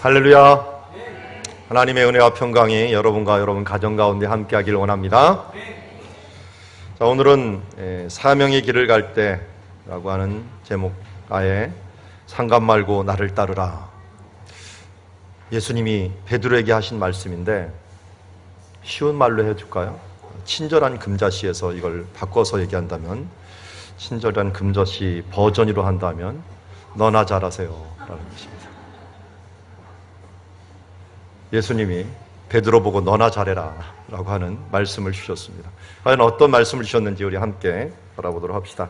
할렐루야. 하나님의 은혜와 평강이 여러분과 여러분 가정 가운데 함께하길 원합니다. 자, 오늘은 사명의 길을 갈 때라고 하는 제목 아래 상관 말고 나를 따르라. 예수님이 베드로에게 하신 말씀인데 쉬운 말로 해줄까요? 친절한 금자씨에서 이걸 바꿔서 얘기한다면, 친절한 금자씨 버전으로 한다면 너나 잘하세요 라는 것입니다. 예수님이 베드로 보고 너나 잘해라 라고 하는 말씀을 주셨습니다. 과연 어떤 말씀을 주셨는지 우리 함께 바라보도록 합시다.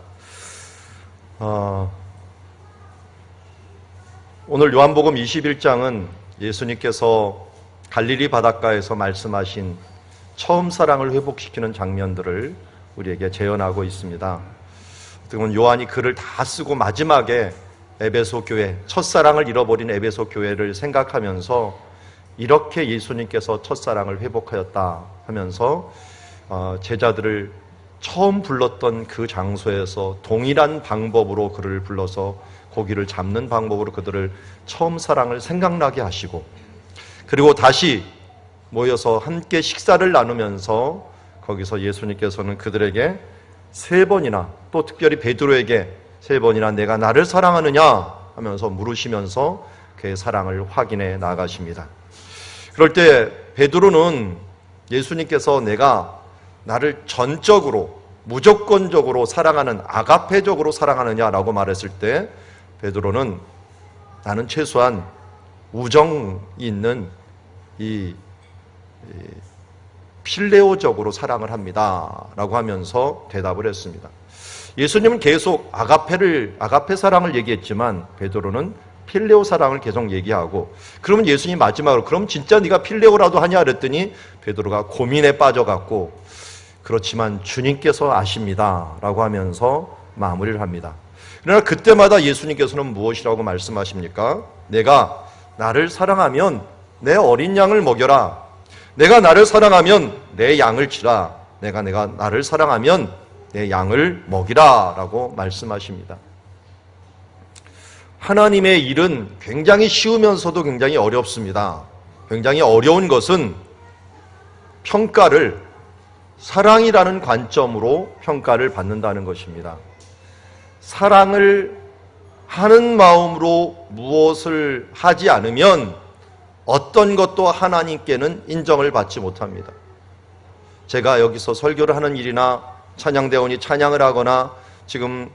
오늘 요한복음 21장은 예수님께서 갈릴리 바닷가에서 말씀하신 처음 사랑을 회복시키는 장면들을 우리에게 재현하고 있습니다. 어떻게 보면 요한이 글을 다 쓰고 마지막에 에베소 교회, 첫사랑을 잃어버린 에베소 교회를 생각하면서 이렇게 예수님께서 첫사랑을 회복하였다 하면서 제자들을 처음 불렀던 그 장소에서 동일한 방법으로 그를 불러서 고기를 잡는 방법으로 그들을 처음 사랑을 생각나게 하시고, 그리고 다시 모여서 함께 식사를 나누면서 거기서 예수님께서는 그들에게 3번이나, 또 특별히 베드로에게 3번이나 내가 나를 사랑하느냐 하면서 물으시면서 그의 사랑을 확인해 나가십니다. 그럴 때 베드로는 예수님께서 내가 나를 전적으로 무조건적으로 사랑하는, 아가페적으로 사랑하느냐라고 말했을 때 베드로는 나는 최소한 우정이 있는 이 필레오적으로 사랑을 합니다 라고 하면서 대답을 했습니다. 예수님은 계속 아가페 사랑을 얘기했지만 베드로는 필레오 사랑을 계속 얘기하고, 그러면 예수님이 마지막으로 그럼 진짜 네가 필레오라도 하냐 그랬더니 베드로가 고민에 빠져갖고 그렇지만 주님께서 아십니다 라고 하면서 마무리를 합니다. 그러나 그때마다 예수님께서는 무엇이라고 말씀하십니까? 내가 나를 사랑하면 내 어린 양을 먹여라. 내가 나를 사랑하면 내 양을 치라. 내가 나를 사랑하면 내 양을 먹이라 라고 말씀하십니다. 하나님의 일은 굉장히 쉬우면서도 굉장히 어렵습니다. 굉장히 어려운 것은 평가를 사랑이라는 관점으로 평가를 받는다는 것입니다. 사랑을 하는 마음으로 무엇을 하지 않으면 어떤 것도 하나님께는 인정을 받지 못합니다. 제가 여기서 설교를 하는 일이나 찬양대원이 찬양을 하거나 지금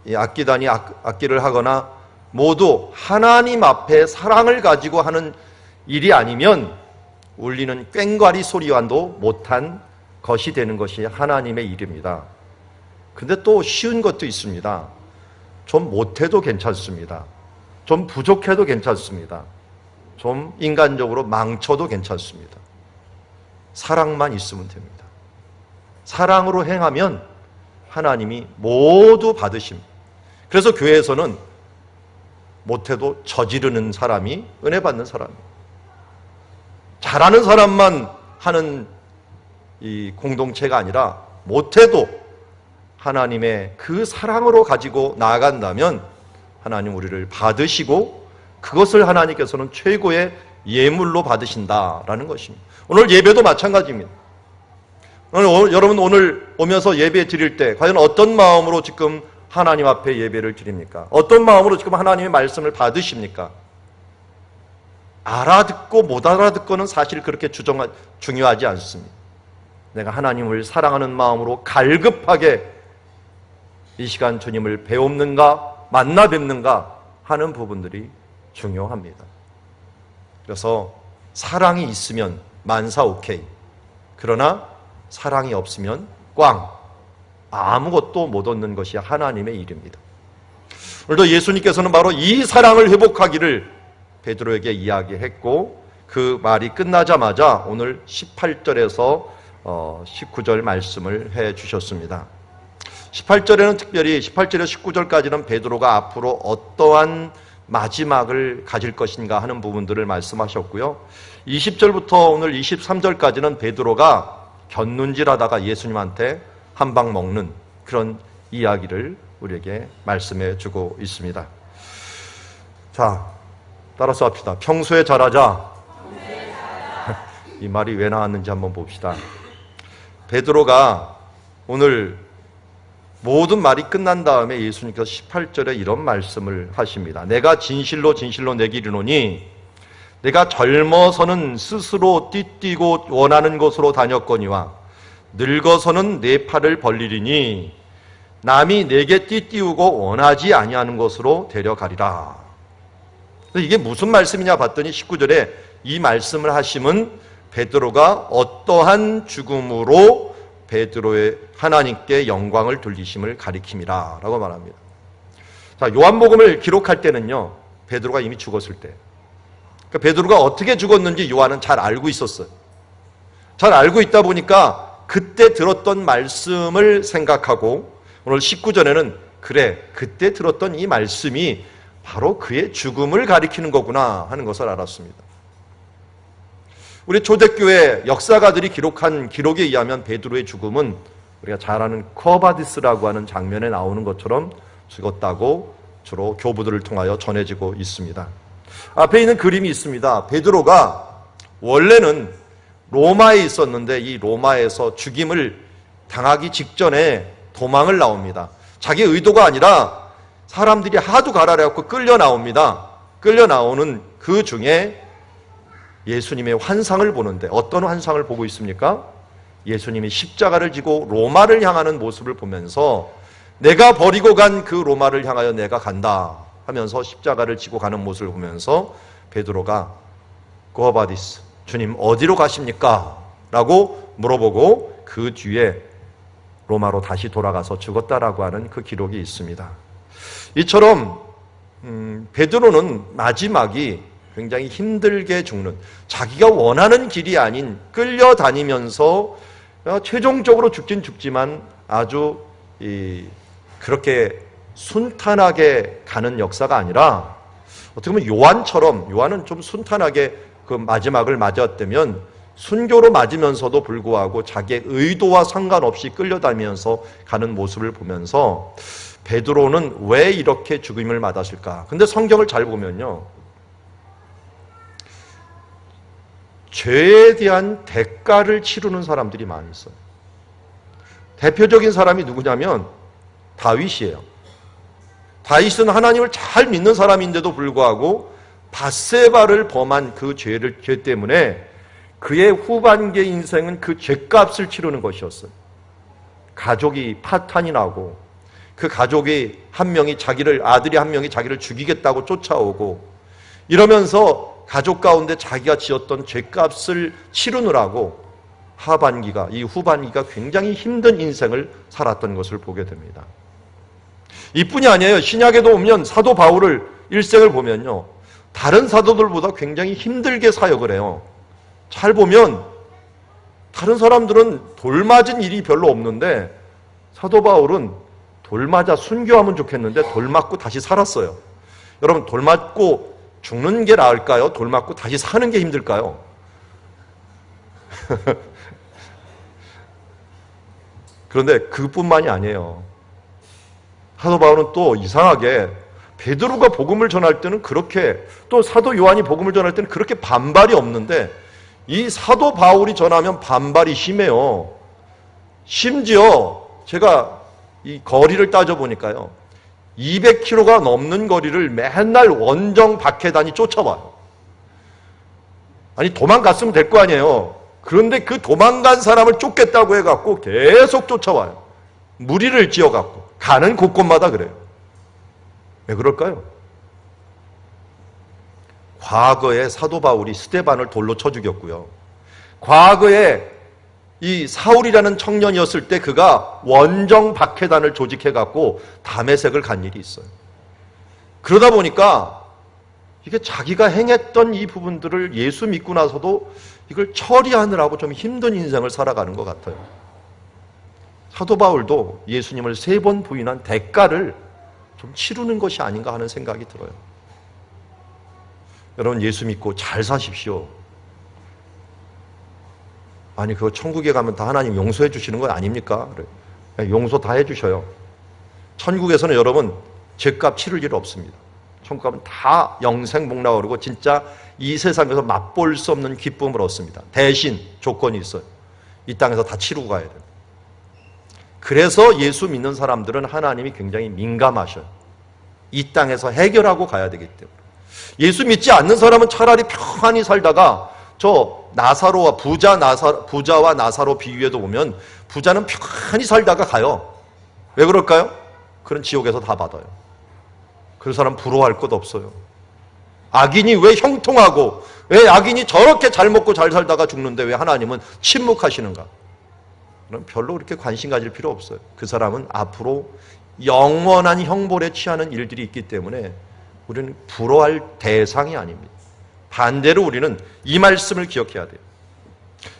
악기단이 악기를 하거나 모두 하나님 앞에 사랑을 가지고 하는 일이 아니면 울리는 꽹과리 소리와도 못한 것이 되는 것이 하나님의 일입니다. 근데 또 쉬운 것도 있습니다. 좀 못해도 괜찮습니다. 좀 부족해도 괜찮습니다. 좀 인간적으로 망쳐도 괜찮습니다. 사랑만 있으면 됩니다. 사랑으로 행하면 하나님이 모두 받으십니다. 그래서 교회에서는 못해도 저지르는 사람이 은혜 받는 사람입니다. 잘하는 사람만 하는 이 공동체가 아니라 못해도 하나님의 그 사랑으로 가지고 나아간다면 하나님 우리를 받으시고 그것을 하나님께서는 최고의 예물로 받으신다라는 것입니다. 오늘 예배도 마찬가지입니다. 여러분 오늘 오면서 예배 드릴 때 과연 어떤 마음으로 지금 하나님 앞에 예배를 드립니까? 어떤 마음으로 지금 하나님의 말씀을 받으십니까? 알아듣고 못 알아듣고는 사실 그렇게 중요하지 않습니다. 내가 하나님을 사랑하는 마음으로 갈급하게 이 시간 주님을 배웁는가 만나 뵙는가 하는 부분들이 중요합니다. 그래서 사랑이 있으면 만사 오케이. 그러나 사랑이 없으면 꽝. 아무것도 못 얻는 것이 하나님의 일입니다. 오늘도 예수님께서는 바로 이 사랑을 회복하기를 베드로에게 이야기했고, 그 말이 끝나자마자 오늘 18절에서 19절 말씀을 해 주셨습니다. 18절에는 특별히 18절에서 19절까지는 베드로가 앞으로 어떠한 마지막을 가질 것인가 하는 부분들을 말씀하셨고요. 20절부터 오늘 23절까지는 베드로가 곁눈질하다가 예수님한테 한 방 먹는 그런 이야기를 우리에게 말씀해 주고 있습니다. 자, 따라서 합시다. 평소에 잘하자. 이 말이 왜 나왔는지 한번 봅시다. 베드로가 오늘 모든 말이 끝난 다음에 예수님께서 18절에 이런 말씀을 하십니다. 내가 진실로 진실로 내게 이르노니 내가 젊어서는 스스로 띠뛰고 원하는 곳으로 다녔거니와 늙어서는 내 팔을 벌리리니 남이 내게 띠띠우고 원하지 아니하는 곳으로 데려가리라. 이게 무슨 말씀이냐 봤더니 19절에 이 말씀을 하심은 베드로가 어떠한 죽음으로 베드로의 하나님께 영광을 돌리심을 가리킴이라 라고 말합니다. 자, 요한복음을 기록할 때는요, 베드로가 이미 죽었을 때, 그러니까 베드로가 어떻게 죽었는지 요한은 잘 알고 있었어요. 잘 알고 있다 보니까 그때 들었던 말씀을 생각하고 오늘 19절에는 그래, 그때 들었던 이 말씀이 바로 그의 죽음을 가리키는 거구나 하는 것을 알았습니다. 우리 초대교회 역사가들이 기록한 기록에 의하면 베드로의 죽음은 우리가 잘 아는 쿼바디스라고 하는 장면에 나오는 것처럼 죽었다고 주로 교부들을 통하여 전해지고 있습니다. 앞에 있는 그림이 있습니다. 베드로가 원래는 로마에 있었는데 이 로마에서 죽임을 당하기 직전에 도망을 나옵니다. 자기 의도가 아니라 사람들이 하도 가라래갖고 끌려 나옵니다. 끌려 나오는 그 중에 예수님의 환상을 보는데 어떤 환상을 보고 있습니까? 예수님이 십자가를 지고 로마를 향하는 모습을 보면서 내가 버리고 간 그 로마를 향하여 내가 간다 하면서 십자가를 지고 가는 모습을 보면서 베드로가 고아바디스, 주님 어디로 가십니까? 라고 물어보고 그 뒤에 로마로 다시 돌아가서 죽었다라고 하는 그 기록이 있습니다. 이처럼 베드로는 마지막이 굉장히 힘들게 죽는, 자기가 원하는 길이 아닌 끌려다니면서 최종적으로 죽긴 죽지만 아주 그렇게 순탄하게 가는 역사가 아니라 어떻게 보면 요한처럼, 요한은 좀 순탄하게 그 마지막을 맞았다면 순교로 맞으면서도 불구하고 자기의 의도와 상관없이 끌려다니면서 가는 모습을 보면서 베드로는 왜 이렇게 죽임을 맞았을까? 근데 성경을 잘 보면요, 죄에 대한 대가를 치르는 사람들이 많이 있어요. 대표적인 사람이 누구냐면 다윗이에요. 다윗은 하나님을 잘 믿는 사람인데도 불구하고 밧세바를 범한 그 죄 때문에 그의 후반기의 인생은 그 죄값을 치르는 것이었어요. 가족이 파탄이 나고 그 가족이 아들이 한 명이 자기를 죽이겠다고 쫓아오고 이러면서 가족 가운데 자기가 지었던 죄값을 치르느라고 후반기가 굉장히 힘든 인생을 살았던 것을 보게 됩니다. 이뿐이 아니에요. 신약에도 보면 사도 바울을 일생을 보면요, 다른 사도들보다 굉장히 힘들게 사역을 해요. 잘 보면 다른 사람들은 돌 맞은 일이 별로 없는데 사도 바울은 돌 맞아 순교하면 좋겠는데 돌 맞고 다시 살았어요. 여러분, 돌 맞고 죽는 게 나을까요? 돌 맞고 다시 사는 게 힘들까요? 그런데 그뿐만이 아니에요. 사도 바울은 또 이상하게 베드로가 복음을 전할 때는 그렇게, 또 사도 요한이 복음을 전할 때는 그렇게 반발이 없는데 이 사도 바울이 전하면 반발이 심해요. 심지어 제가 이 거리를 따져보니까요, 200km가 넘는 거리를 맨날 원정 박해단이 쫓아와요. 아니, 도망갔으면 될 거 아니에요. 그런데 그 도망간 사람을 쫓겠다고 해갖고 계속 쫓아와요. 무리를 지어갖고 가는 곳곳마다 그래요. 왜 그럴까요? 과거에 사도 바울이 스데반을 돌로 쳐 죽였고요, 과거에 이 사울이라는 청년이었을 때 그가 원정 박해단을 조직해갖고 다메섹을 간 일이 있어요. 그러다 보니까 이게 자기가 행했던 이 부분들을 예수 믿고 나서도 이걸 처리하느라고 좀 힘든 인생을 살아가는 것 같아요. 사도 바울도 예수님을 3번 부인한 대가를 좀 치르는 것이 아닌가 하는 생각이 들어요. 여러분, 예수 믿고 잘 사십시오. 아니, 그거 천국에 가면 다 하나님 용서해 주시는 건 아닙니까? 그래. 용서 다 해 주셔요. 천국에서는 여러분 죄값 치를 일 없습니다. 천국 가면 다 영생 복락을 오르고 진짜 이 세상에서 맛볼 수 없는 기쁨을 얻습니다. 대신 조건이 있어요. 이 땅에서 다 치르고 가야 돼요. 그래서 예수 믿는 사람들은 하나님이 굉장히 민감하셔요. 이 땅에서 해결하고 가야 되기 때문에. 예수 믿지 않는 사람은 차라리 평안히 살다가 저 나사로와 부자와 나사로 비유에도 보면 부자는 평안히 살다가 가요. 왜 그럴까요? 그런 지옥에서 다 받아요. 그 사람 부러워할 것 없어요. 악인이 왜 형통하고 왜 악인이 저렇게 잘 먹고 잘 살다가 죽는데 왜 하나님은 침묵하시는가? 그럼 별로 그렇게 관심 가질 필요 없어요. 그 사람은 앞으로 영원한 형벌에 취하는 일들이 있기 때문에 우리는 부러워할 대상이 아닙니다. 반대로 우리는 이 말씀을 기억해야 돼요.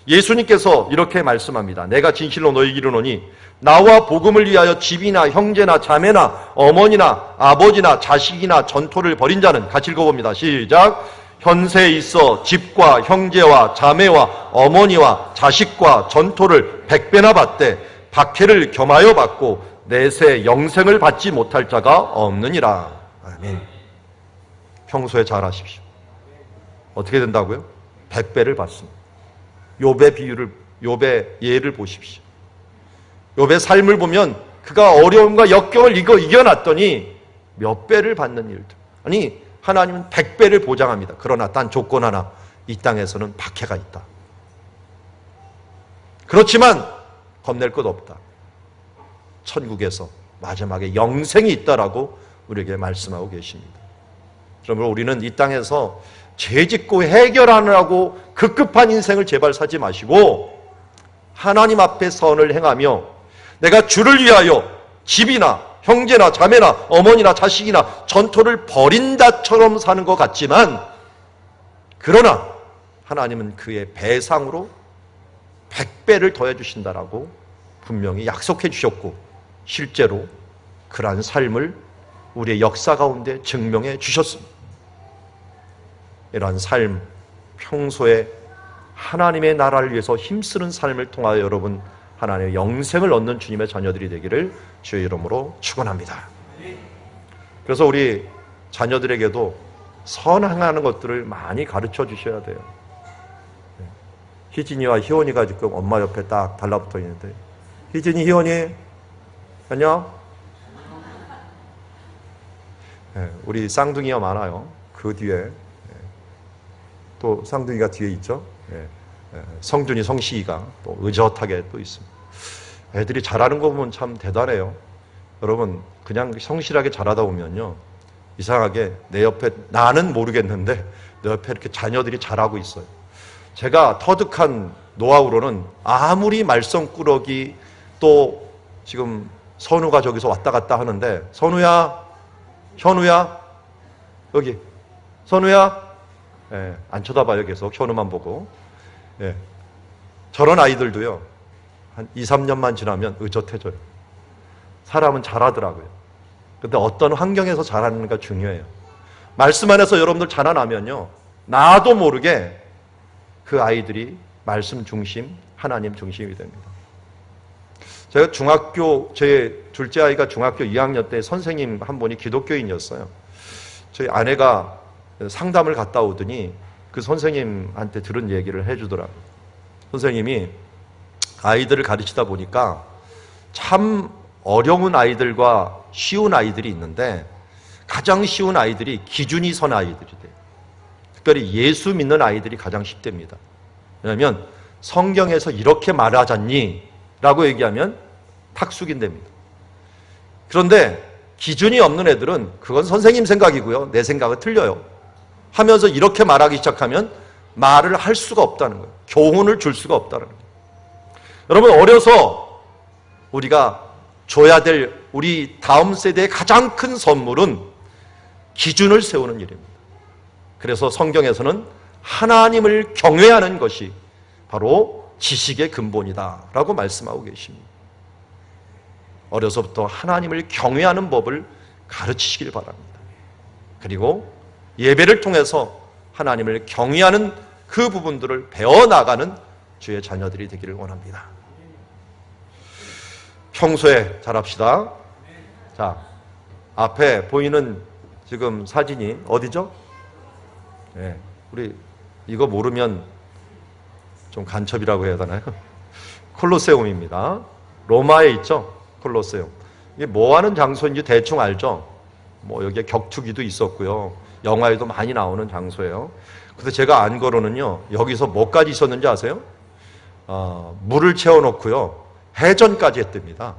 예수님께서 이렇게 말씀합니다. 내가 진실로 너희에게 이르노니 나와 복음을 위하여 집이나 형제나 자매나 어머니나 아버지나 자식이나 전토를 벌인 자는, 같이 읽어봅니다. 시작. 현세에 있어 집과 형제와 자매와 어머니와 자식과 전토를 100배나 받되 박해를 겸하여 받고 내세 영생을 받지 못할 자가 없느니라. 아멘. 평소에 잘하십시오. 어떻게 된다고요? 100배를 받습니다. 욥의 예를 보십시오. 욥의 삶을 보면 그가 어려움과 역경을 이겨놨더니 몇 배를 받는 일들. 아니, 하나님은 100배를 보장합니다. 그러나 단 조건 하나, 이 땅에서는 박해가 있다. 그렇지만 겁낼 것 없다. 천국에서 마지막에 영생이 있다라고 우리에게 말씀하고 계십니다. 그러므로 우리는 이 땅에서 죄짓고 해결하느라고 급급한 인생을 제발 사지 마시고 하나님 앞에 선을 행하며 내가 주를 위하여 집이나 형제나 자매나 어머니나 자식이나 전토를 벌인다처럼 사는 것 같지만, 그러나 하나님은 그의 배상으로 100배를 더해 주신다라고 분명히 약속해 주셨고 실제로 그러한 삶을 우리의 역사 가운데 증명해 주셨습니다. 이러한 삶, 평소에 하나님의 나라를 위해서 힘쓰는 삶을 통하여 여러분 하나님의 영생을 얻는 주님의 자녀들이 되기를 주의 이름으로 축원합니다. 그래서 우리 자녀들에게도 선행하는 것들을 많이 가르쳐 주셔야 돼요. 희진이와 희원이가 지금 엄마 옆에 딱 달라붙어 있는데, 희진이, 희원이 안녕? 우리 쌍둥이가 많아요. 그 뒤에 또 쌍둥이가 뒤에 있죠. 성준이, 성시이가 또 의젓하게 또 있습니다. 애들이 잘하는 거 보면 참 대단해요. 여러분, 그냥 성실하게 잘하다 보면요, 이상하게 내 옆에, 나는 모르겠는데 내 옆에 이렇게 자녀들이 잘하고 있어요. 제가 터득한 노하우로는 아무리 말썽꾸러기, 또 지금 선우가 저기서 왔다 갔다 하는데, 선우야, 현우야, 여기 선우야, 안 쳐다봐요. 계속 현우만 보고. 저런 아이들도요, 한 2, 3년만 지나면 의젓해져요. 사람은 잘하더라고요. 근데 어떤 환경에서 잘하는가 중요해요. 말씀 안에서 여러분들 자라나면요, 나도 모르게 그 아이들이 말씀 중심, 하나님 중심이 됩니다. 제가 제 둘째 아이가 중학교 2학년 때 선생님 한 분이 기독교인이었어요. 저희 아내가 상담을 갔다 오더니 그 선생님한테 들은 얘기를 해주더라고요. 선생님이 아이들을 가르치다 보니까 참 어려운 아이들과 쉬운 아이들이 있는데, 가장 쉬운 아이들이 기준이 선 아이들이 돼요. 특별히 예수 믿는 아이들이 가장 쉽답니다. 왜냐하면 성경에서 이렇게 말하잖니? 라고 얘기하면 탁숙인답니다. 그런데 기준이 없는 애들은 그건 선생님 생각이고요, 내 생각은 틀려요 하면서 이렇게 말하기 시작하면 말을 할 수가 없다는 거예요. 교훈을 줄 수가 없다는 거예요. 여러분, 어려서 우리가 줘야 될 우리 다음 세대의 가장 큰 선물은 기준을 세우는 일입니다. 그래서 성경에서는 하나님을 경외하는 것이 바로 지식의 근본이다 라고 말씀하고 계십니다. 어려서부터 하나님을 경외하는 법을 가르치시길 바랍니다. 그리고 예배를 통해서 하나님을 경외하는 그 부분들을 배워나가는 주의 자녀들이 되기를 원합니다. 평소에 잘합시다. 자, 앞에 보이는 지금 사진이 어디죠? 네, 우리 이거 모르면 좀 간첩이라고 해야 되나요? 콜로세움입니다. 로마에 있죠? 콜로세움. 이게 뭐 하는 장소인지 대충 알죠? 뭐 여기에 격투기도 있었고요. 영화에도 많이 나오는 장소예요. 근데 제가 안 거로는요, 여기서 뭐까지 있었는지 아세요? 물을 채워놓고요, 해전까지 했답니다.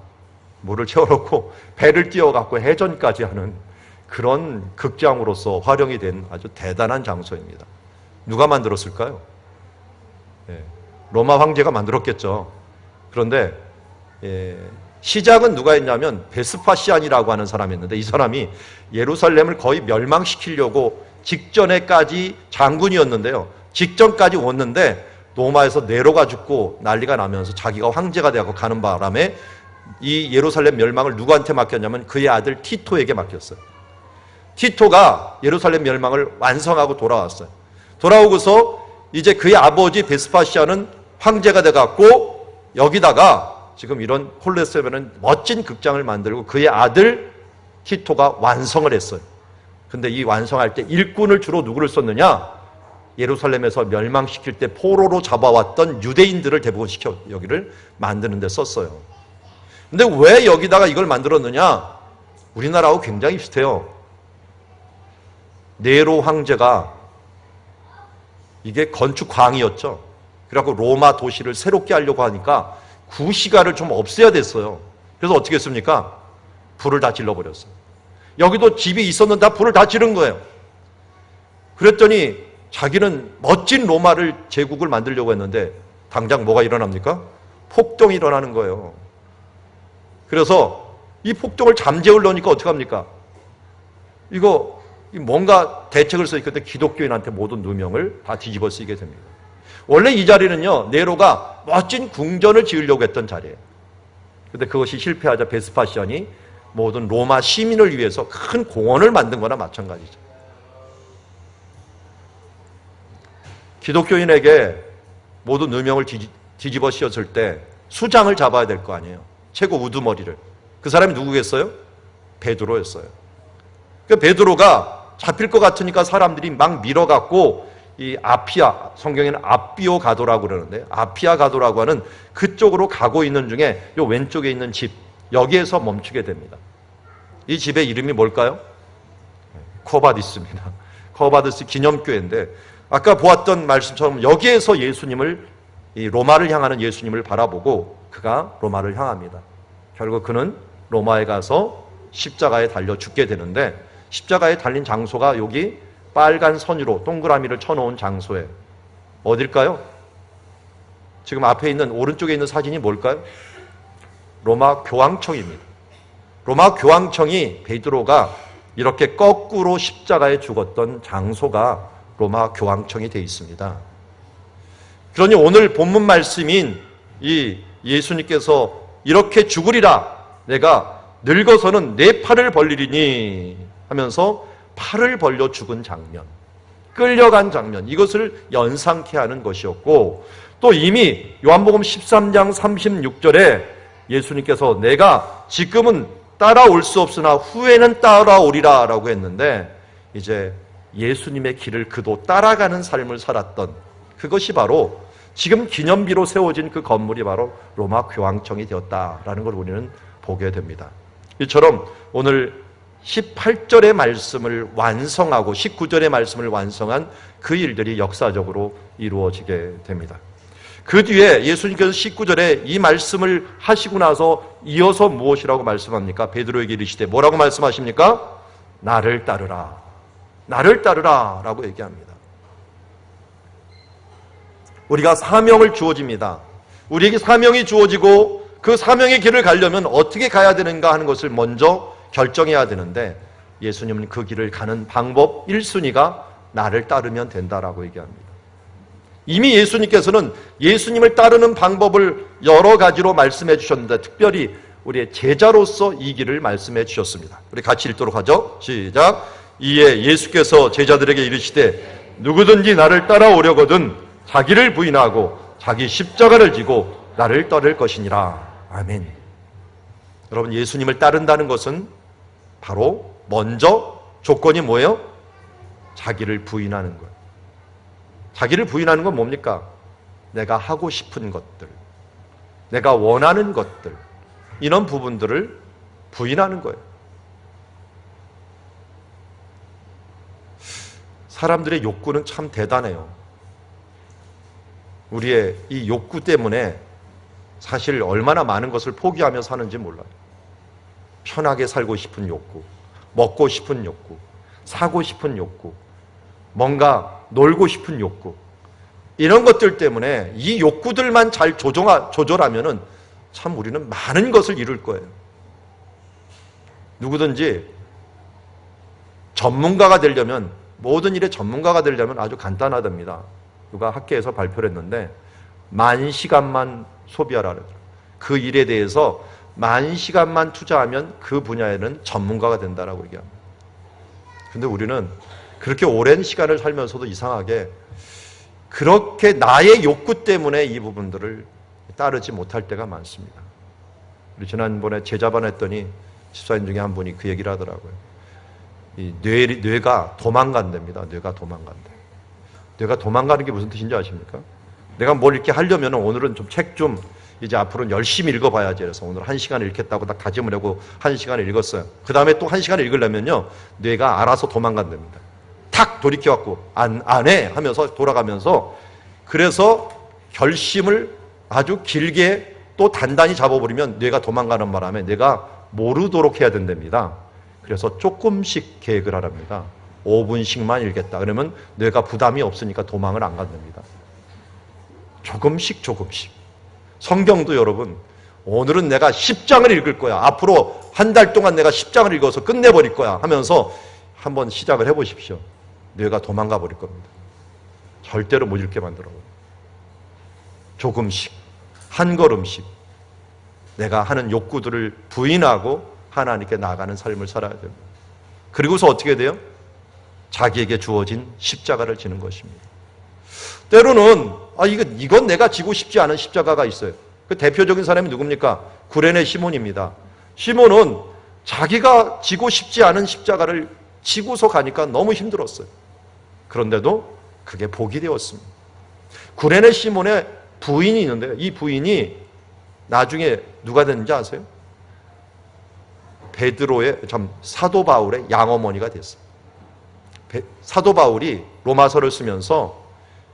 물을 채워놓고 배를 띄워갖고 해전까지 하는 그런 극장으로서 활용이 된 아주 대단한 장소입니다. 누가 만들었을까요? 로마 황제가 만들었겠죠. 그런데 시작은 누가 했냐면 베스파시안이라고 하는 사람이 있는데, 이 사람이 예루살렘을 거의 멸망시키려고 직전에까지 장군이었는데요. 직전까지 왔는데 로마에서 네로가 죽고 난리가 나면서 자기가 황제가 되고 가는 바람에 이 예루살렘 멸망을 누구한테 맡겼냐면 그의 아들 티토에게 맡겼어요. 티토가 예루살렘 멸망을 완성하고 돌아왔어요. 돌아오고서 이제 그의 아버지 베스파시아는 황제가 돼갖고 여기다가 지금 이런 콜로세움에는 멋진 극장을 만들고 그의 아들 티토가 완성을 했어요. 근데 이 완성할 때 일꾼을 주로 누구를 썼느냐? 예루살렘에서 멸망시킬 때 포로로 잡아왔던 유대인들을 대부분 시켜 여기를 만드는 데 썼어요. 근데 왜 여기다가 이걸 만들었느냐? 우리나라하고 굉장히 비슷해요. 네로 황제가 이게 건축광이었죠. 그래갖고 로마 도시를 새롭게 하려고 하니까 구시가를 좀 없애야 됐어요. 그래서 어떻게 했습니까? 불을 다 질러버렸어요. 여기도 집이 있었는데 다 불을 다 지른 거예요. 그랬더니 자기는 멋진 로마를 제국을 만들려고 했는데 당장 뭐가 일어납니까? 폭동이 일어나는 거예요. 그래서 이 폭동을 잠재우려니까 어떻게 합니까? 이거 뭔가 대책을 써야 되는데 기독교인한테 모든 누명을 다 뒤집어 쓰게 됩니다. 원래 이 자리는요, 네로가 멋진 궁전을 지으려고 했던 자리예요. 근데 그것이 실패하자 베스파시안이 모든 로마 시민을 위해서 큰 공원을 만든 거나 마찬가지죠. 기독교인에게 모든 누명을 뒤집어 씌웠을 때 수장을 잡아야 될 거 아니에요. 최고 우두머리를. 그 사람이 누구겠어요? 베드로였어요. 그 베드로가 잡힐 것 같으니까 사람들이 막 밀어갖고 이 아피아, 성경에는 아비오 가도라고 그러는데, 아피아 가도라고 하는 그쪽으로 가고 있는 중에 요 왼쪽에 있는 집, 여기에서 멈추게 됩니다. 이 집의 이름이 뭘까요? 코바디스입니다. 코바디스 기념교회인데, 아까 보았던 말씀처럼 여기에서 예수님을, 이 로마를 향하는 예수님을 바라보고 그가 로마를 향합니다. 결국 그는 로마에 가서 십자가에 달려 죽게 되는데, 십자가에 달린 장소가 여기 빨간 선으로 동그라미를 쳐놓은 장소에 어딜까요? 지금 앞에 있는 오른쪽에 있는 사진이 뭘까요? 로마 교황청입니다. 로마 교황청이 베드로가 이렇게 거꾸로 십자가에 죽었던 장소가 로마 교황청이 되어 있습니다. 그러니 오늘 본문 말씀인 이 예수님께서 이렇게 죽으리라, 내가 늙어서는 내 팔을 벌리리니 하면서 팔을 벌려 죽은 장면, 끌려간 장면, 이것을 연상케 하는 것이었고, 또 이미 요한복음 13장 36절에 예수님께서 내가 지금은 따라올 수 없으나 후에는 따라오리라 라고 했는데, 이제 예수님의 길을 그도 따라가는 삶을 살았던 그것이 바로 지금 기념비로 세워진 그 건물이 바로 로마 교황청이 되었다라는 걸 우리는 보게 됩니다. 이처럼 오늘 18절의 말씀을 완성하고 19절의 말씀을 완성한 그 일들이 역사적으로 이루어지게 됩니다. 그 뒤에 예수님께서 19절에 이 말씀을 하시고 나서 이어서 무엇이라고 말씀합니까? 베드로에게 이르시되 뭐라고 말씀하십니까? 나를 따르라, 나를 따르라 라고 얘기합니다. 우리가 사명을 주어집니다. 우리에게 사명이 주어지고 그 사명의 길을 가려면 어떻게 가야 되는가 하는 것을 먼저 결정해야 되는데, 예수님은 그 길을 가는 방법 1순위가 나를 따르면 된다라고 얘기합니다. 이미 예수님께서는 예수님을 따르는 방법을 여러 가지로 말씀해 주셨는데, 특별히 우리의 제자로서 이 길을 말씀해 주셨습니다. 우리 같이 읽도록 하죠. 시작. 이에 예수께서 제자들에게 이르시되 누구든지 나를 따라오려거든 자기를 부인하고 자기 십자가를 지고 나를 따를 것이니라. 아멘. 여러분, 예수님을 따른다는 것은 바로 먼저 조건이 뭐예요? 자기를 부인하는 거예요. 자기를 부인하는 건 뭡니까? 내가 하고 싶은 것들, 내가 원하는 것들, 이런 부분들을 부인하는 거예요. 사람들의 욕구는 참 대단해요. 우리의 이 욕구 때문에 사실 얼마나 많은 것을 포기하며 사는지 몰라요. 편하게 살고 싶은 욕구, 먹고 싶은 욕구, 사고 싶은 욕구, 뭔가 놀고 싶은 욕구, 이런 것들 때문에 이 욕구들만 잘 조절하면은 참 우리는 많은 것을 이룰 거예요. 누구든지 전문가가 되려면, 모든 일의 전문가가 되려면 아주 간단하답니다. 누가 학계에서 발표를 했는데 10,000시간만 소비하라. 그 일에 대해서 10,000시간만 투자하면 그 분야에는 전문가가 된다라고 얘기합니다. 근데 우리는 그렇게 오랜 시간을 살면서도 이상하게 그렇게 나의 욕구 때문에 이 부분들을 따르지 못할 때가 많습니다. 우리 지난번에 제자반 했더니 집사님 중에 한 분이 그 얘기를 하더라고요. 이 뇌가 도망간답니다. 뇌가 도망간다. 뇌가 도망가는 게 무슨 뜻인지 아십니까? 내가 뭘 이렇게 하려면 오늘은 좀 책 좀 이제 앞으로는 열심히 읽어봐야지. 그래서 오늘 1시간을 읽겠다고 딱 다짐을 하고 1시간을 읽었어요. 그 다음에 또 1시간을 읽으려면요, 뇌가 알아서 도망간답니다. 탁 돌이켜갖고 안 해 하면서 돌아가면서, 그래서 결심을 아주 길게 또 단단히 잡아버리면 뇌가 도망가는 바람에 내가 모르도록 해야 된답니다. 그래서 조금씩 계획을 하랍니다. 5분씩만 읽겠다. 그러면 뇌가 부담이 없으니까 도망을 안 간답니다. 조금씩. 성경도 여러분, 오늘은 내가 10장을 읽을 거야. 앞으로 한 달 동안 내가 10장을 읽어서 끝내버릴 거야 하면서 한번 시작을 해보십시오. 뇌가 도망가 버릴 겁니다. 절대로 못 읽게 만들어요. 조금씩, 한 걸음씩 내가 하는 욕구들을 부인하고 하나님께 나아가는 삶을 살아야 됩니다. 그리고서 어떻게 돼요? 자기에게 주어진 십자가를 지는 것입니다. 때로는 이건 내가 지고 싶지 않은 십자가가 있어요. 그 대표적인 사람이 누굽니까? 구레네 시몬입니다. 시몬은 자기가 지고 싶지 않은 십자가를 지고서 가니까 너무 힘들었어요. 그런데도 그게 복이 되었습니다. 구레네 시몬의 부인이 있는데요. 이 부인이 나중에 누가 됐는지 아세요? 사도 바울의 양어머니가 됐어요. 사도 바울이 로마서를 쓰면서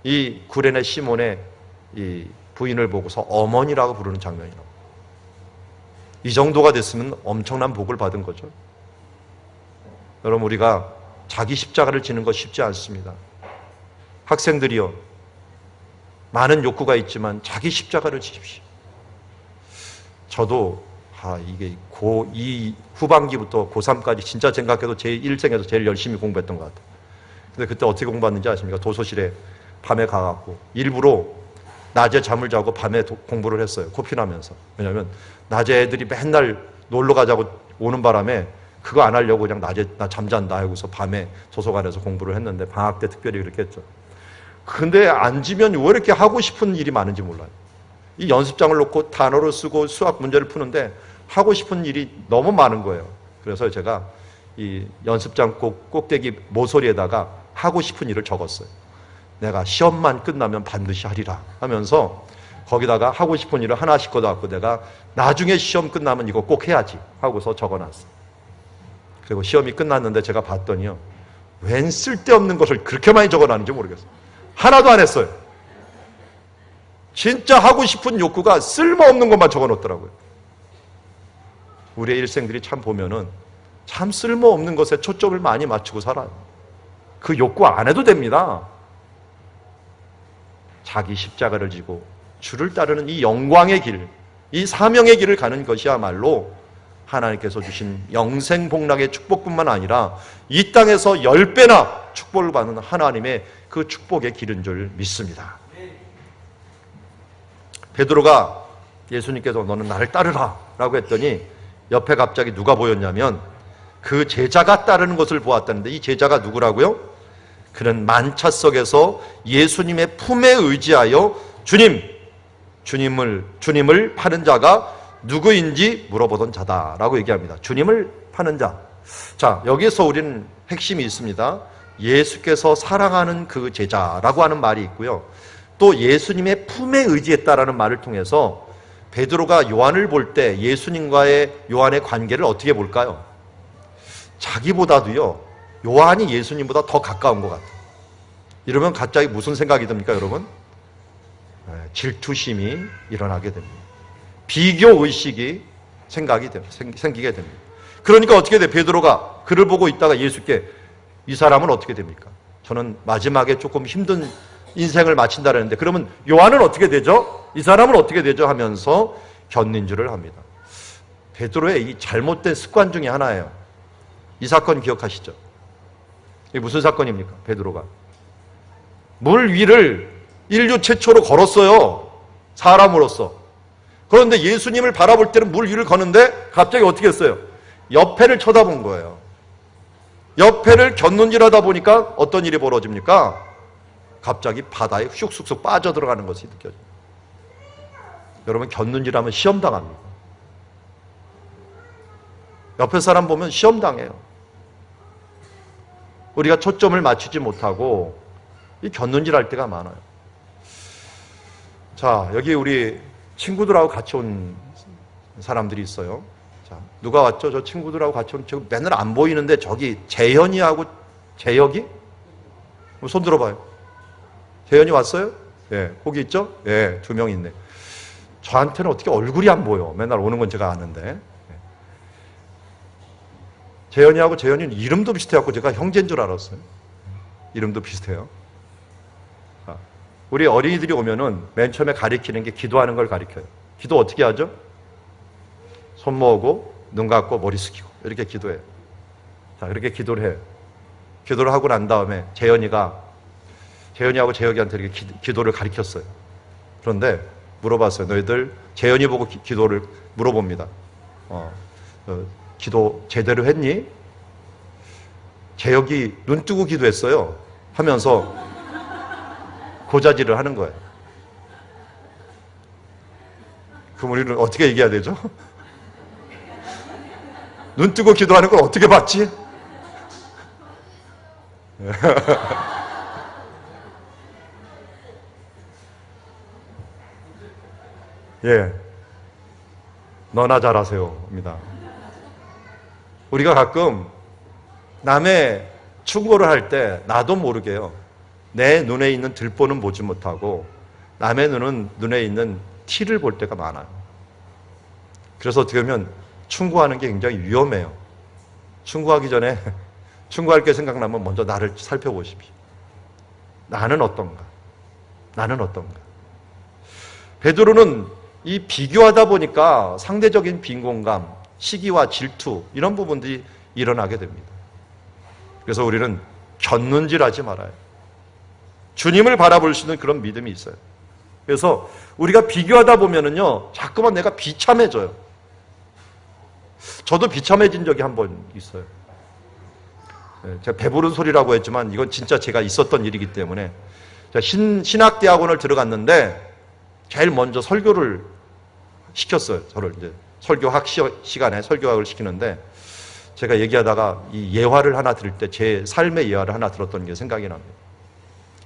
이 구레네 시몬의 이 부인을 보고서 어머니라고 부르는 장면이 나옵니다. 이 정도가 됐으면 엄청난 복을 받은 거죠. 여러분, 우리가 자기 십자가를 지는 것 쉽지 않습니다. 학생들이요, 많은 욕구가 있지만 자기 십자가를 지십시오. 저도 이게 이 후반기부터 고3까지 진짜 생각해도 제 일생에서 제일 열심히 공부했던 것 같아요. 근데 그때 어떻게 공부했는지 아십니까? 도서실에 밤에 가갖고 일부러 낮에 잠을 자고 밤에 공부를 했어요. 코피나면서. 왜냐하면 낮에 애들이 맨날 놀러 가자고 오는 바람에 그거 안 하려고 그냥 낮에 나 잠잔다 하고서 밤에 도서관에서 공부를 했는데, 방학 때 특별히 그렇게 했죠. 근데 앉으면 왜 이렇게 하고 싶은 일이 많은지 몰라요. 이 연습장을 놓고 단어를 쓰고 수학 문제를 푸는데 하고 싶은 일이 너무 많은 거예요. 그래서 제가 이 연습장 꼭대기 모서리에다가 하고 싶은 일을 적었어요. 내가 시험만 끝나면 반드시 하리라 하면서 거기다가 하고 싶은 일을 하나씩 걷어갖고 내가 나중에 시험 끝나면 이거 꼭 해야지 하고서 적어놨어요. 그리고 시험이 끝났는데 제가 봤더니요, 웬 쓸데없는 것을 그렇게 많이 적어놨는지 모르겠어요. 하나도 안 했어요. 진짜 하고 싶은 욕구가 쓸모없는 것만 적어놓더라고요. 우리의 일생들이 참 보면은 참 쓸모없는 것에 초점을 많이 맞추고 살아요. 그 욕구 안 해도 됩니다. 자기 십자가를 지고 주를 따르는 이 영광의 길, 이 사명의 길을 가는 것이야말로 하나님께서 주신 영생복락의 축복뿐만 아니라 이 땅에서 10배나 축복을 받는 하나님의 그 축복의 길인 줄 믿습니다. 베드로가 예수님께서 너는 나를 따르라 라고 했더니 옆에 갑자기 누가 보였냐면 그 제자가 따르는 것을 보았다는데, 이 제자가 누구라고요? 그는 만차 속에서 예수님의 품에 의지하여 주님을 파는 자가 누구인지 물어보던 자다라고 얘기합니다. 주님을 파는 자, 자, 여기서 우리는 핵심이 있습니다. 예수께서 사랑하는 그 제자라고 하는 말이 있고요. 또 예수님의 품에 의지했다라는 말을 통해서 베드로가 요한을 볼 때 예수님과의 요한의 관계를 어떻게 볼까요? 자기보다도요, 요한이 예수님보다 더 가까운 것 같아요. 이러면 갑자기 무슨 생각이 듭니까, 여러분? 질투심이 일어나게 됩니다. 비교의식이 생기게 됩니다. 그러니까 어떻게 돼? 베드로가 그를 보고 있다가 예수께 이 사람은 어떻게 됩니까? 저는 마지막에 조금 힘든 인생을 마친다는데 그러면 요한은 어떻게 되죠? 이 사람은 어떻게 되죠? 하면서 견인줄을 합니다. 베드로의 이 잘못된 습관 중에 하나예요. 이 사건 기억하시죠? 이게 무슨 사건입니까? 베드로가 물 위를 인류 최초로 걸었어요. 사람으로서. 그런데 예수님을 바라볼 때는 물 위를 거는데 갑자기 어떻게 했어요? 옆에를 쳐다본 거예요. 옆에를 곁눈질하다 보니까 어떤 일이 벌어집니까? 갑자기 바다에 쑥쑥쑥 빠져들어가는 것이 느껴져요. 여러분, 곁눈질하면 시험당합니다. 옆에 사람 보면 시험당해요. 우리가 초점을 맞추지 못하고 이 곁눈질할 때가 많아요. 자, 여기 우리 친구들하고 같이 온 사람들이 있어요. 자, 누가 왔죠? 저 친구들하고 같이 온, 저 맨날 안 보이는데 저기 재현이하고 재혁이? 손 들어봐요. 재현이 왔어요? 예, 거기 있죠? 예, 2명 있네. 저한테는 어떻게 얼굴이 안 보여. 맨날 오는 건 제가 아는데. 예. 재현이하고 재현이는 이름도 비슷해갖고 제가 형제인 줄 알았어요. 이름도 비슷해요. 자, 우리 어린이들이 오면은 맨 처음에 가리키는 게 기도하는 걸 가리켜요. 기도 어떻게 하죠? 손 모으고 눈 감고 머리 숙이고 이렇게 기도해요. 자, 이렇게 기도를 해요. 기도를 하고 난 다음에 재현이하고 재혁이한테 이렇게 기도를 가리켰어요. 그런데 물어봤어요. 너희들 재현이 보고 기도를 물어봅니다. 기도 제대로 했니? 재혁이 눈 뜨고 기도했어요. 하면서 고자질을 하는 거예요. 그럼 우리는 어떻게 얘기해야 되죠? 눈 뜨고 기도하는 걸 어떻게 봤지? 예, 너나 잘하세요입니다. 우리가 가끔 남의 충고를 할 때 나도 모르게요, 내 눈에 있는 들보는 보지 못하고 남의 눈에 있는 티를 볼 때가 많아요. 그래서 어떻게 보면 충고하는 게 굉장히 위험해요. 충고하기 전에 충고할 게 생각나면 먼저 나를 살펴보십시오. 나는 어떤가? 나는 어떤가? 베드로는 이 비교하다 보니까 상대적인 빈곤감, 시기와 질투 이런 부분들이 일어나게 됩니다. 그래서 우리는 곁눈질하지 말아요. 주님을 바라볼 수 있는 그런 믿음이 있어요. 그래서 우리가 비교하다 보면은요, 자꾸만 내가 비참해져요. 저도 비참해진 적이 한 번 있어요. 제가 배부른 소리라고 했지만 이건 진짜 제가 있었던 일이기 때문에 제가 신학대학원을 들어갔는데 제일 먼저 설교를 시켰어요. 저를 이제 설교학 시간에 설교학을 시키는데 제가 얘기하다가 이 예화를 하나 들을 때 제 삶의 예화를 하나 들었던 게 생각이 납니다.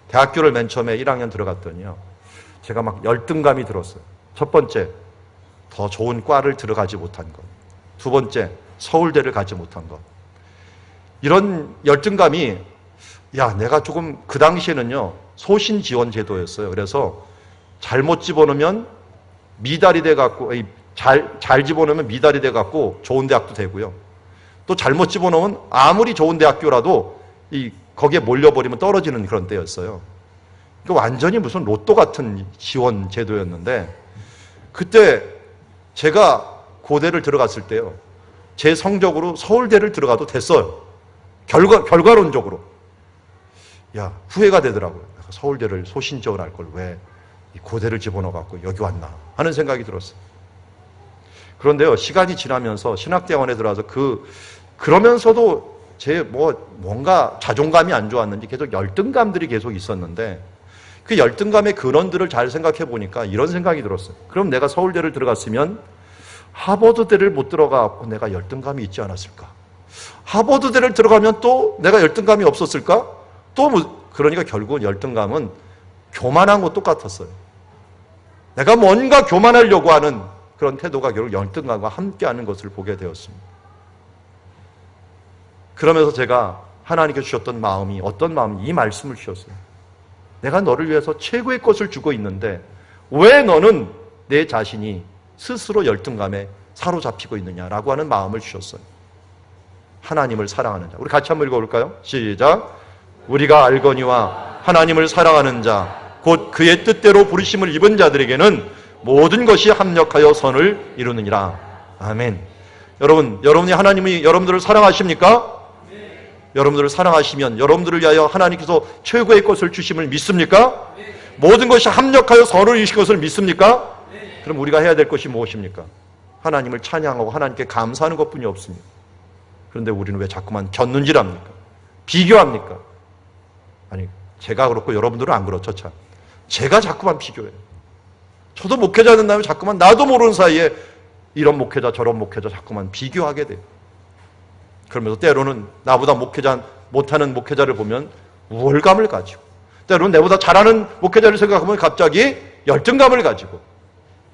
대학교를 맨 처음에 1학년 들어갔더니요, 제가 막 열등감이 들었어요. 첫 번째, 더 좋은 과를 들어가지 못한 것. 두 번째, 서울대를 가지 못한 것. 이런 열등감이, 야, 내가 조금 그 당시에는요, 소신 지원 제도였어요. 그래서 잘못 집어넣으면 미달이 돼갖고, 잘 집어넣으면 미달이 돼갖고 좋은 대학도 되고요. 또 잘못 집어넣으면 아무리 좋은 대학교라도 거기에 몰려버리면 떨어지는 그런 때였어요. 그러니까 완전히 무슨 로또 같은 지원 제도였는데, 그때 제가 고대를 들어갔을 때요, 제 성적으로 서울대를 들어가도 됐어요. 결과론적으로. 야, 후회가 되더라고요. 서울대를 소신 지원할 걸 왜 고대를 집어넣어갖고 여기 왔나 하는 생각이 들었어요. 그런데요, 시간이 지나면서 신학대학원에 들어와서 그러면서도 뭔가 자존감이 안 좋았는지 계속 열등감들이 계속 있었는데, 그 열등감의 근원들을 잘 생각해 보니까 이런 생각이 들었어요. 그럼 내가 서울대를 들어갔으면 하버드대를 못 들어가고 내가 열등감이 있지 않았을까? 하버드대를 들어가면 또 내가 열등감이 없었을까? 그러니까 결국은 열등감은 교만한 것 똑같았어요. 내가 뭔가 교만하려고 하는 그런 태도가 결국 열등감과 함께하는 것을 보게 되었습니다. 그러면서 제가 하나님께 주셨던 마음이 어떤 마음이 이 말씀을 주셨어요. 내가 너를 위해서 최고의 것을 주고 있는데 왜 너는 내 자신이 스스로 열등감에 사로잡히고 있느냐라고 하는 마음을 주셨어요. 하나님을 사랑하는 자. 우리 같이 한번 읽어볼까요? 시작. 우리가 알거니와 하나님을 사랑하는 자, 곧 그의 뜻대로 부르심을 입은 자들에게는 모든 것이 합력하여 선을 이루느니라. 아멘. 여러분이 하나님이 여러분들을 사랑하십니까? 여러분들을 사랑하시면 여러분들을 위하여 하나님께서 최고의 것을 주심을 믿습니까? 모든 것이 합력하여 선을 이루실 것을 믿습니까? 그럼 우리가 해야 될 것이 무엇입니까? 하나님을 찬양하고 하나님께 감사하는 것뿐이 없습니다. 그런데 우리는 왜 자꾸만 곁눈질합니까? 비교합니까? 아니, 제가 그렇고 여러분들은 안 그렇죠, 참. 제가 자꾸만 비교해요. 저도 목회자 된다면 자꾸만 나도 모르는 사이에 이런 목회자 저런 목회자 자꾸만 비교하게 돼요. 그러면서 때로는 나보다 못하는 목회자를 보면 우월감을 가지고, 때로는 내보다 잘하는 목회자를 생각하면 갑자기 열등감을 가지고.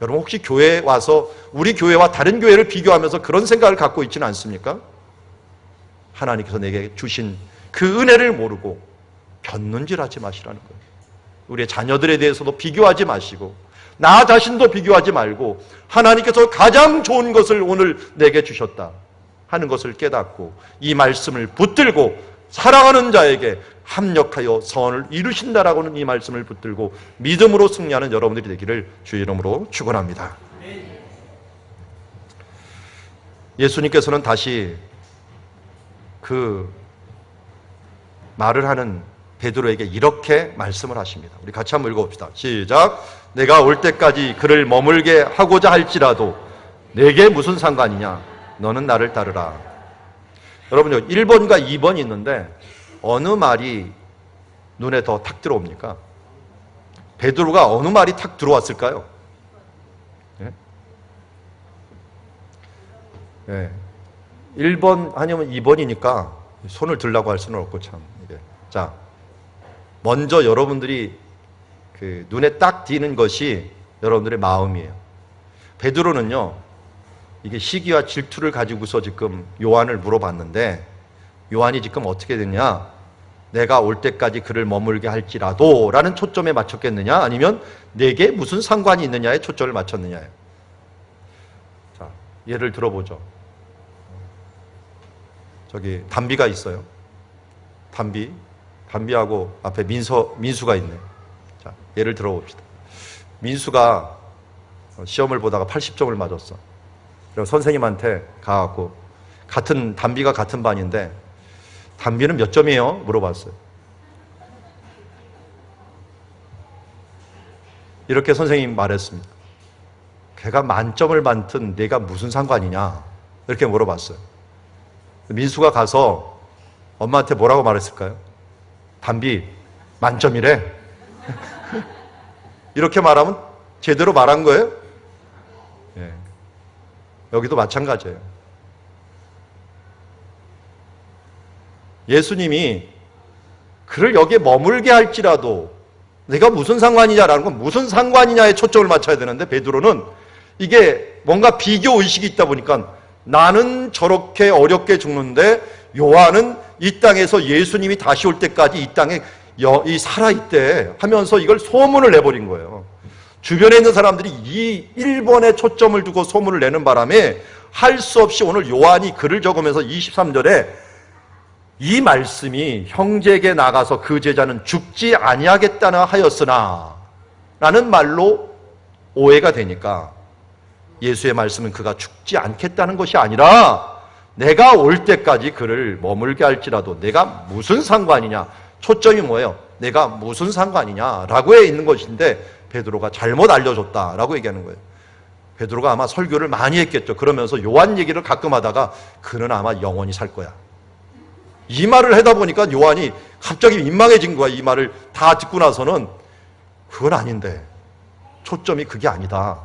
여러분 혹시 교회에 와서 우리 교회와 다른 교회를 비교하면서 그런 생각을 갖고 있지는 않습니까? 하나님께서 내게 주신 그 은혜를 모르고 곁눈질하지 마시라는 거예요. 우리의 자녀들에 대해서도 비교하지 마시고 나 자신도 비교하지 말고 하나님께서 가장 좋은 것을 오늘 내게 주셨다 하는 것을 깨닫고 이 말씀을 붙들고 사랑하는 자에게 합력하여 선을 이루신다라고 하는 이 말씀을 붙들고 믿음으로 승리하는 여러분들이 되기를 주의 이름으로 축원합니다. 예수님께서는 다시 그 말을 하는 베드로에게 이렇게 말씀을 하십니다. 우리 같이 한번 읽어봅시다. 시작. 내가 올 때까지 그를 머물게 하고자 할지라도 내게 무슨 상관이냐? 너는 나를 따르라. 여러분요, 1번과 2번이 있는데 어느 말이 눈에 더 탁 들어옵니까? 베드로가 어느 말이 탁 들어왔을까요? 예? 예. 1번 아니면 2번이니까 손을 들라고 할 수는 없고 참. 이게. 자, 먼저 여러분들이 그 눈에 딱 띄는 것이 여러분들의 마음이에요. 베드로는요, 이게 시기와 질투를 가지고서 지금 요한을 물어봤는데 요한이 지금 어떻게 됐냐? 내가 올 때까지 그를 머물게 할지라도 라는 초점에 맞췄겠느냐? 아니면 내게 무슨 상관이 있느냐에 초점을 맞췄느냐예요. 자, 예를 들어보죠. 저기 담비가 있어요. 담비하고 앞에 민수가 있네. 자, 예를 들어봅시다. 민수가 시험을 보다가 80점을 맞았어. 그래서 선생님한테 가갖고 담비가 같은 반인데 담비는 몇 점이에요? 물어봤어요. 이렇게 선생님이 말했습니다. 걔가 만점을 받든 내가 무슨 상관이냐? 이렇게 물어봤어요. 민수가 가서 엄마한테 뭐라고 말했을까요? 담비 만점이래. 이렇게 말하면 제대로 말한 거예요? 예. 여기도 마찬가지예요. 예수님이 그를 여기에 머물게 할지라도 내가 무슨 상관이냐라는 건 무슨 상관이냐에 초점을 맞춰야 되는데 베드로는 이게 뭔가 비교 의식이 있다 보니까 나는 저렇게 어렵게 죽는데 요한은 이 땅에서 예수님이 다시 올 때까지 이 땅에 살아있대 하면서 이걸 소문을 내버린 거예요. 주변에 있는 사람들이 이 1번에 초점을 두고 소문을 내는 바람에 할 수 없이 오늘 요한이 글을 적으면서 23절에 이 말씀이 형제에게 나가서 그 제자는 죽지 아니하겠다나 하였으나 라는 말로 오해가 되니까 예수의 말씀은 그가 죽지 않겠다는 것이 아니라 내가 올 때까지 그를 머물게 할지라도 내가 무슨 상관이냐, 초점이 뭐예요? 내가 무슨 상관이냐라고 해 있는 것인데 베드로가 잘못 알려줬다라고 얘기하는 거예요. 베드로가 아마 설교를 많이 했겠죠. 그러면서 요한 얘기를 가끔 하다가 그는 아마 영원히 살 거야, 이 말을 하다 보니까 요한이 갑자기 민망해진 거야. 이 말을 다 듣고 나서는 그건 아닌데, 초점이 그게 아니다.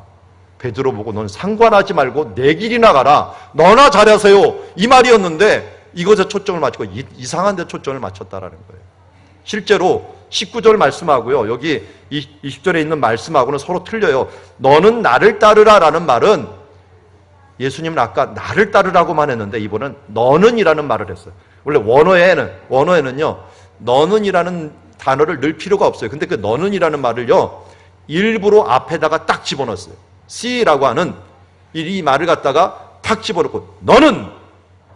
베드로 보고 넌 상관하지 말고 내 길이나 가라, 너나 잘하세요, 이 말이었는데 이것에 초점을 맞추고 이상한 데 초점을 맞췄다라는 거예요. 실제로 19절 말씀하고요, 여기 20절에 있는 말씀하고는 서로 틀려요. 너는 나를 따르라 라는 말은, 예수님은 아까 나를 따르라고만 했는데 이번은 너는 이라는 말을 했어요. 원래 원어에는요, 너는 이라는 단어를 넣을 필요가 없어요. 근데 그 너는 이라는 말을요, 일부러 앞에다가 딱 집어넣었어요. see라고 하는 이 말을 갖다가 탁 집어넣고 너는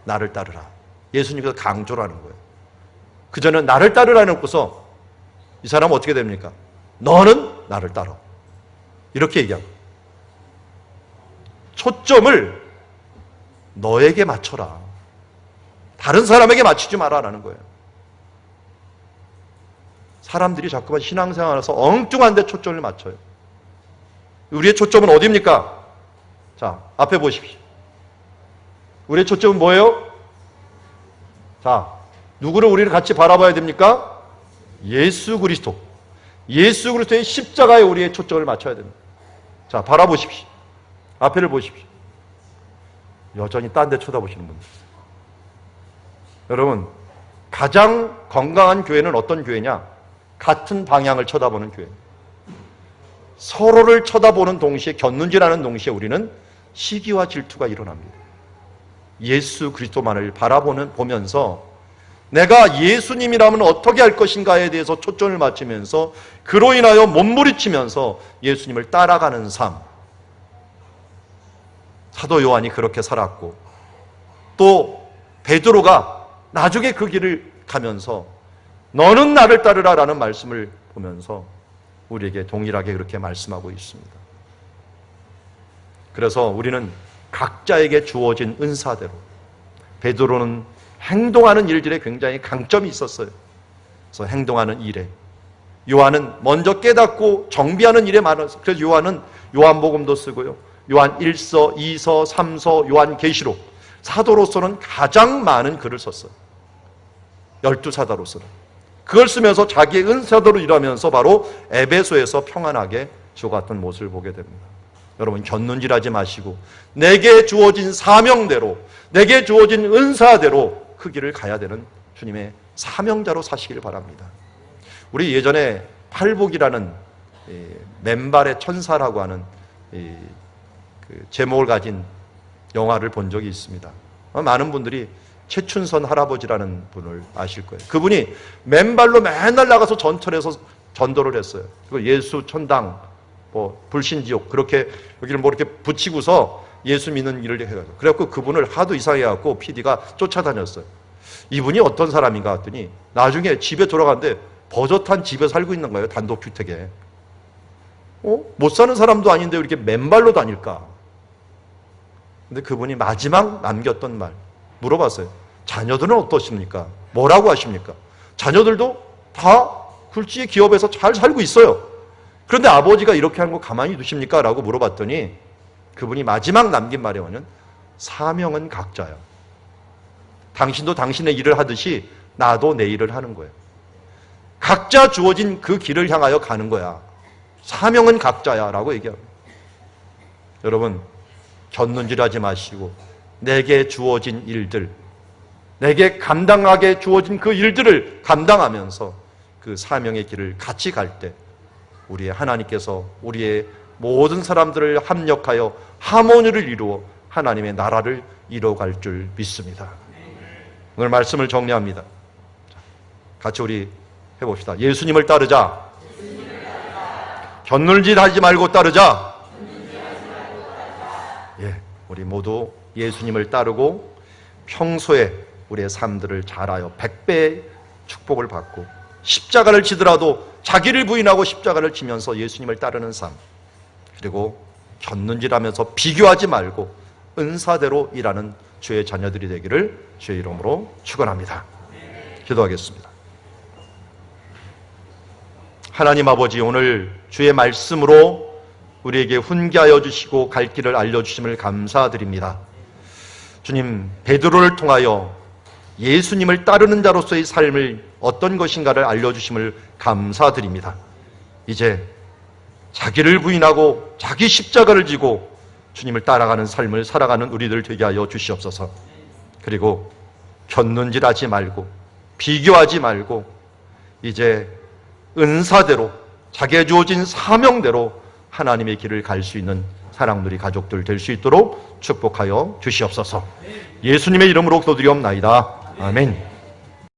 나를 따르라. 예수님께서 강조를 하는 거예요. 그전에 나를 따르라 해놓고서 이 사람은 어떻게 됩니까? 너는 나를 따라. 이렇게 얘기합니다. 초점을 너에게 맞춰라. 다른 사람에게 맞추지 마라라는 거예요. 사람들이 자꾸만 신앙생활에서 엉뚱한 데 초점을 맞춰요. 우리의 초점은 어디입니까? 자, 앞에 보십시오. 우리의 초점은 뭐예요? 자, 누구를 우리를 같이 바라봐야 됩니까? 예수 그리스도. 예수 그리스도의 십자가에 우리의 초점을 맞춰야 됩니다. 자, 바라보십시오. 앞에를 보십시오. 여전히 딴 데 쳐다보시는 분들. 여러분, 가장 건강한 교회는 어떤 교회냐? 같은 방향을 쳐다보는 교회. 서로를 쳐다보는 동시에, 곁눈질하는 동시에 우리는 시기와 질투가 일어납니다. 예수 그리스도만을 보면서 내가 예수님이라면 어떻게 할 것인가에 대해서 초점을 맞추면서 그로 인하여 몸부리치면서 예수님을 따라가는 삶. 사도 요한이 그렇게 살았고, 또 베드로가 나중에 그 길을 가면서 너는 나를 따르라 라는 말씀을 보면서 우리에게 동일하게 그렇게 말씀하고 있습니다. 그래서 우리는 각자에게 주어진 은사대로, 베드로는 행동하는 일들에 굉장히 강점이 있었어요. 그래서 행동하는 일에, 요한은 먼저 깨닫고 정비하는 일에 많았어요. 그래서 요한은 요한복음도 쓰고요, 요한 1서, 2서, 3서, 요한계시록, 사도로서는 가장 많은 글을 썼어요. 12사도로서는. 그걸 쓰면서 자기의 은사대로 일하면서 바로 에베소에서 평안하게 죽었던 모습을 보게 됩니다. 여러분, 곁눈질하지 마시고 내게 주어진 사명대로, 내게 주어진 은사대로 그 길을 가야 되는 주님의 사명자로 사시길 바랍니다. 우리 예전에 팔복이라는 맨발의 천사라고 하는 그 제목을 가진 영화를 본 적이 있습니다. 많은 분들이 최춘선 할아버지라는 분을 아실 거예요. 그분이 맨발로 맨날 나가서 전철에서 전도를 했어요. 그리고 예수 천당, 불신지옥, 그렇게 여기를 이렇게 붙이고서 예수 믿는 일을 해가지고, 그래갖고 그분을 하도 이상해갖고 PD가 쫓아다녔어요. 이분이 어떤 사람인가 했더니 나중에 집에 돌아갔는데 버젓한 집에 살고 있는 거예요. 단독주택에. 못 사는 사람도 아닌데 왜 이렇게 맨발로 다닐까? 근데 그분이 마지막 남겼던 말 물어봤어요. 자녀들은 어떠십니까? 뭐라고 하십니까? 자녀들도 다 굴지의 기업에서 잘 살고 있어요. 그런데 아버지가 이렇게 하는 거 가만히 두십니까? 라고 물어봤더니 그분이 마지막 남긴 말이 뭐냐면, 사명은 각자야. 당신도 당신의 일을 하듯이 나도 내 일을 하는 거예요. 각자 주어진 그 길을 향하여 가는 거야. 사명은 각자야 라고 얘기합니다. 여러분, 곁눈질하지 마시고 내게 주어진 일들, 내게 감당하게 주어진 그 일들을 감당하면서 그 사명의 길을 같이 갈 때 우리의 하나님께서 우리의 모든 사람들을 합력하여 하모니를 이루어 하나님의 나라를 이루어갈 줄 믿습니다. 오늘 말씀을 정리합니다. 같이 우리 해봅시다. 예수님을 따르자. 곁눈질하지 말고 따르자. 예, 우리 모두 예수님을 따르고 평소에 우리의 삶들을 잘하여 100배의 축복을 받고, 십자가를 지더라도 자기를 부인하고 십자가를 지면서 예수님을 따르는 삶, 그리고 곁눈질하면서 비교하지 말고 은사대로 일하는 주의 자녀들이 되기를 주의 이름으로 축원합니다. 기도하겠습니다. 하나님 아버지, 오늘 주의 말씀으로 우리에게 훈계하여 주시고 갈 길을 알려주심을 감사드립니다. 주님, 베드로를 통하여 예수님을 따르는 자로서의 삶을 어떤 것인가를 알려주심을 감사드립니다. 이제 자기를 부인하고 자기 십자가를 지고 주님을 따라가는 삶을 살아가는 우리들 되게 하여 주시옵소서. 그리고 곁눈질하지 말고 비교하지 말고 이제 은사대로 자기의 주어진 사명대로 하나님의 길을 갈 수 있는 사랑누리 가족들 될 수 있도록 축복하여 주시옵소서. 예수님의 이름으로 기도드리옵나이다. 아멘.